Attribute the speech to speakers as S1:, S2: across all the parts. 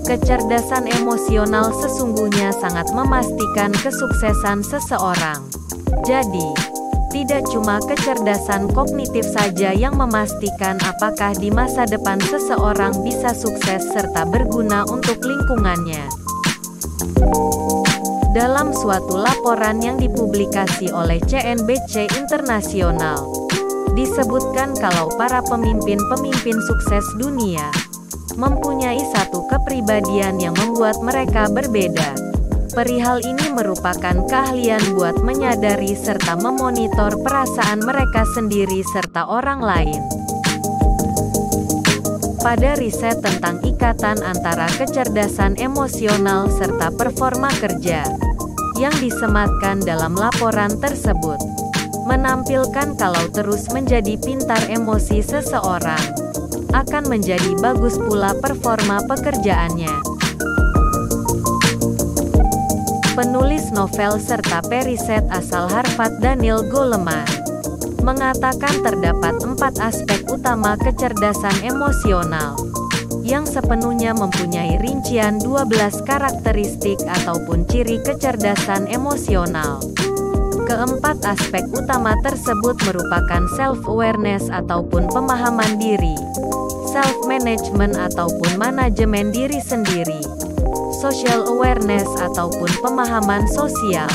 S1: Kecerdasan emosional sesungguhnya sangat memastikan kesuksesan seseorang. Jadi, tidak cuma kecerdasan kognitif saja yang memastikan apakah di masa depan seseorang bisa sukses serta berguna untuk lingkungannya. Dalam suatu laporan yang dipublikasi oleh CNBC Internasional, disebutkan kalau para pemimpin-pemimpin sukses dunia mempunyai satu kepribadian yang membuat mereka berbeda. Perihal ini merupakan keahlian buat menyadari serta memonitor perasaan mereka sendiri serta orang lain. Pada riset tentang ikatan antara kecerdasan emosional serta performa kerja, yang disematkan dalam laporan tersebut, menampilkan kalau terus menjadi pintar emosi seseorang, akan menjadi bagus pula performa pekerjaannya. Penulis novel serta periset asal Harvard Daniel Goleman mengatakan terdapat 4 aspek utama kecerdasan emosional, yang sepenuhnya mempunyai rincian 12 karakteristik ataupun ciri kecerdasan emosional. Keempat aspek utama tersebut merupakan self-awareness ataupun pemahaman diri, self-management ataupun manajemen diri sendiri, social awareness ataupun pemahaman sosial,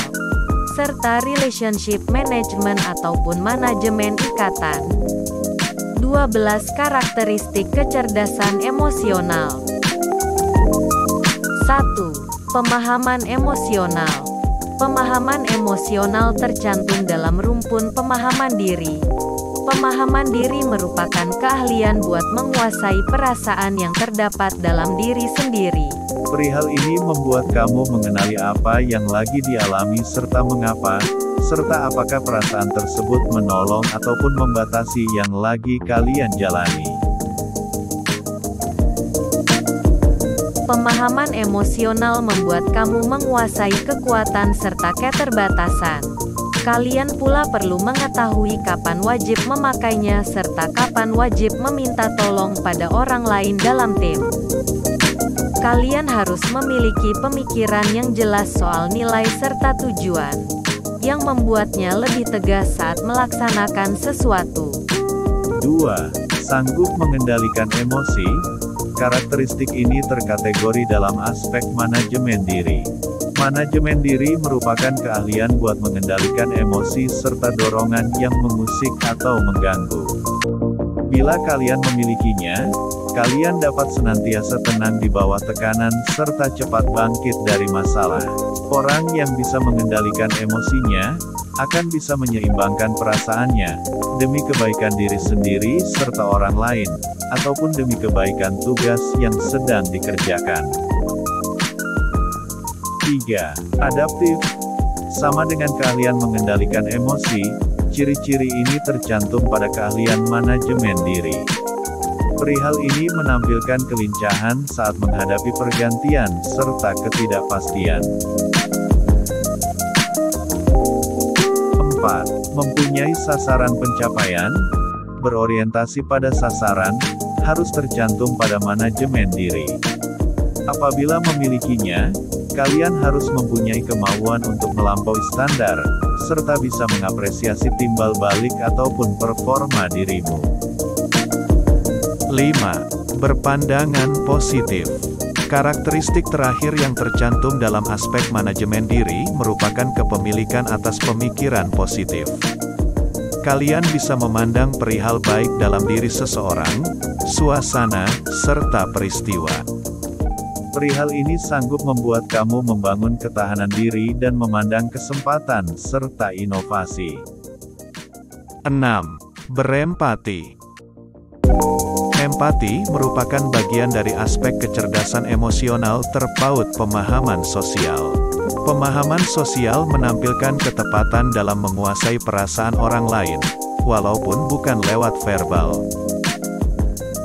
S1: serta relationship management ataupun manajemen ikatan. 12 karakteristik kecerdasan emosional. 1. Pemahaman emosional. Pemahaman emosional tercantum dalam rumpun pemahaman diri. Pemahaman diri merupakan keahlian buat menguasai perasaan yang terdapat dalam diri sendiri.
S2: Perihal ini membuat kamu mengenali apa yang lagi dialami serta mengapa, serta apakah perasaan tersebut menolong ataupun membatasi yang lagi kalian jalani.
S1: Pemahaman emosional membuat kamu menguasai kekuatan serta keterbatasan. Kalian pula perlu mengetahui kapan wajib memakainya serta kapan wajib meminta tolong pada orang lain dalam tim. Kalian harus memiliki pemikiran yang jelas soal nilai serta tujuan, yang membuatnya lebih tegas saat melaksanakan sesuatu.
S2: 2. Sanggup mengendalikan emosi. Karakteristik ini terkategori dalam aspek manajemen diri. Manajemen diri merupakan keahlian buat mengendalikan emosi serta dorongan yang mengusik atau mengganggu. Bila kalian memilikinya, kalian dapat senantiasa tenang di bawah tekanan serta cepat bangkit dari masalah. Orang yang bisa mengendalikan emosinya, akan bisa menyeimbangkan perasaannya, demi kebaikan diri sendiri serta orang lain, ataupun demi kebaikan tugas yang sedang dikerjakan. 3. Adaptif. Sama dengan keahlian mengendalikan emosi, ciri-ciri ini tercantum pada keahlian manajemen diri. Perihal ini menampilkan kelincahan saat menghadapi pergantian serta ketidakpastian. 4. Mempunyai sasaran pencapaian. Berorientasi pada sasaran, harus tercantum pada manajemen diri. Apabila memilikinya, kalian harus mempunyai kemauan untuk melampaui standar, serta bisa mengapresiasi timbal balik ataupun performa dirimu. 5. Berpandangan positif. Karakteristik terakhir yang tercantum dalam aspek manajemen diri merupakan kepemilikan atas pemikiran positif. Kalian bisa memandang perihal baik dalam diri seseorang, suasana, serta peristiwa. Perihal ini sanggup membuat kamu membangun ketahanan diri dan memandang kesempatan serta inovasi. 6. Berempati. Empati merupakan bagian dari aspek kecerdasan emosional terpaut pemahaman sosial. Pemahaman sosial menampilkan ketepatan dalam menguasai perasaan orang lain, walaupun bukan lewat verbal.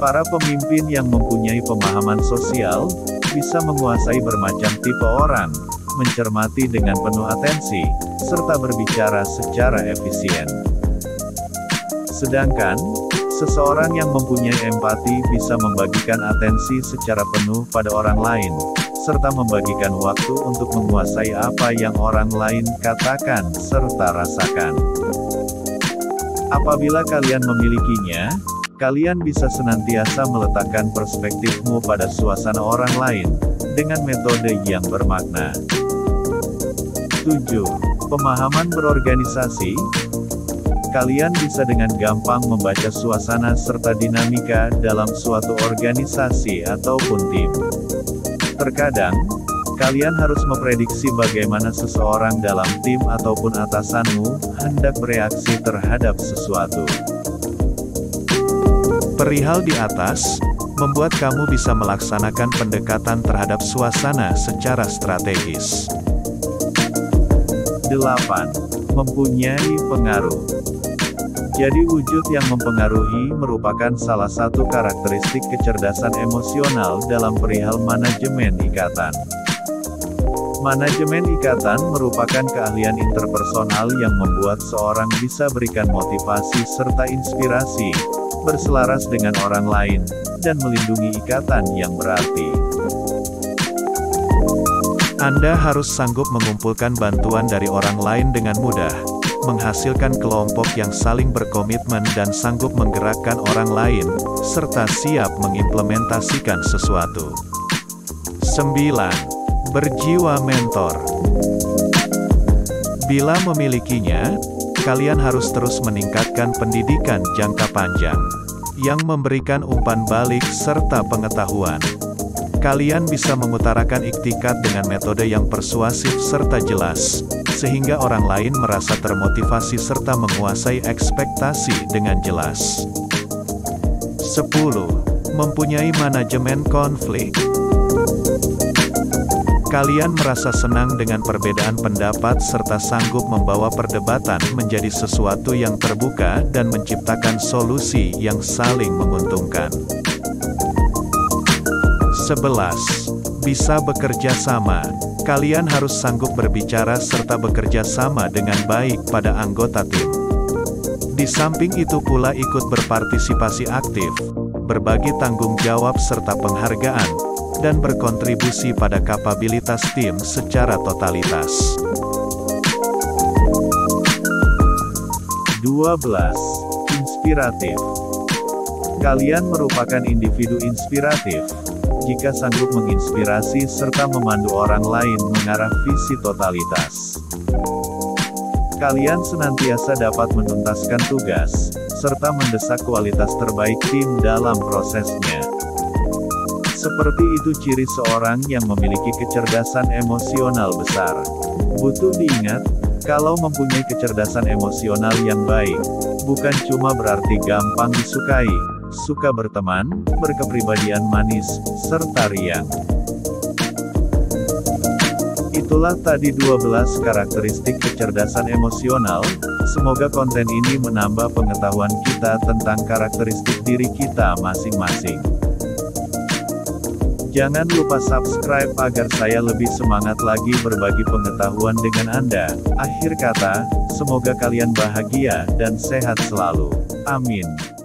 S2: Para pemimpin yang mempunyai pemahaman sosial, bisa menguasai bermacam tipe orang, mencermati dengan penuh atensi, serta berbicara secara efisien. Sedangkan, Seseorang yang mempunyai empati bisa membagikan atensi secara penuh pada orang lain, serta membagikan waktu untuk menguasai apa yang orang lain katakan serta rasakan. Apabila kalian memilikinya, kalian bisa senantiasa meletakkan perspektifmu pada suasana orang lain, dengan metode yang bermakna. 7. Pemahaman berorganisasi. Kalian bisa dengan gampang membaca suasana serta dinamika dalam suatu organisasi ataupun tim. Terkadang, kalian harus memprediksi bagaimana seseorang dalam tim ataupun atasanmu hendak bereaksi terhadap sesuatu.
S3: Perihal di atas, membuat kamu bisa melaksanakan pendekatan terhadap suasana secara strategis.
S2: 8. Mempunyai pengaruh. Jadi wujud yang mempengaruhi merupakan salah satu karakteristik kecerdasan emosional dalam perihal manajemen ikatan. Manajemen ikatan merupakan keahlian interpersonal yang membuat seorang bisa berikan motivasi serta inspirasi, berselaras dengan orang lain, dan melindungi ikatan yang berarti.
S3: Anda harus sanggup mengumpulkan bantuan dari orang lain dengan mudah, menghasilkan kelompok yang saling berkomitmen dan sanggup menggerakkan orang lain, serta siap mengimplementasikan sesuatu. 9. Berjiwa mentor. Bila memilikinya, kalian harus terus meningkatkan pendidikan jangka panjang, yang memberikan umpan balik serta pengetahuan. Kalian bisa mengutarakan iktikat dengan metode yang persuasif serta jelas, sehingga orang lain merasa termotivasi serta menguasai ekspektasi dengan jelas. 10. Mempunyai manajemen konflik. Kalian merasa senang dengan perbedaan pendapat serta sanggup membawa perdebatan menjadi sesuatu yang terbuka dan menciptakan solusi yang saling menguntungkan. 11. Bisa bekerja sama. Kalian harus sanggup berbicara serta bekerja sama dengan baik pada anggota tim. Di samping itu pula ikut berpartisipasi aktif, berbagi tanggung jawab serta penghargaan, dan berkontribusi pada kapabilitas tim secara totalitas.
S2: 12. Inspiratif. Kalian merupakan individu inspiratif jika sanggup menginspirasi serta memandu orang lain mengarah visi totalitas. Kalian senantiasa dapat menuntaskan tugas, serta mendesak kualitas terbaik tim dalam prosesnya. Seperti itu ciri seorang yang memiliki kecerdasan emosional besar. Butuh diingat, kalau mempunyai kecerdasan emosional yang baik, bukan cuma berarti gampang disukai, suka berteman, berkepribadian manis, serta riang. Itulah tadi 12 karakteristik kecerdasan emosional. Semoga konten ini menambah pengetahuan kita tentang karakteristik diri kita masing-masing. Jangan lupa subscribe agar saya lebih semangat lagi berbagi pengetahuan dengan Anda. Akhir kata, semoga kalian bahagia dan sehat selalu. Amin.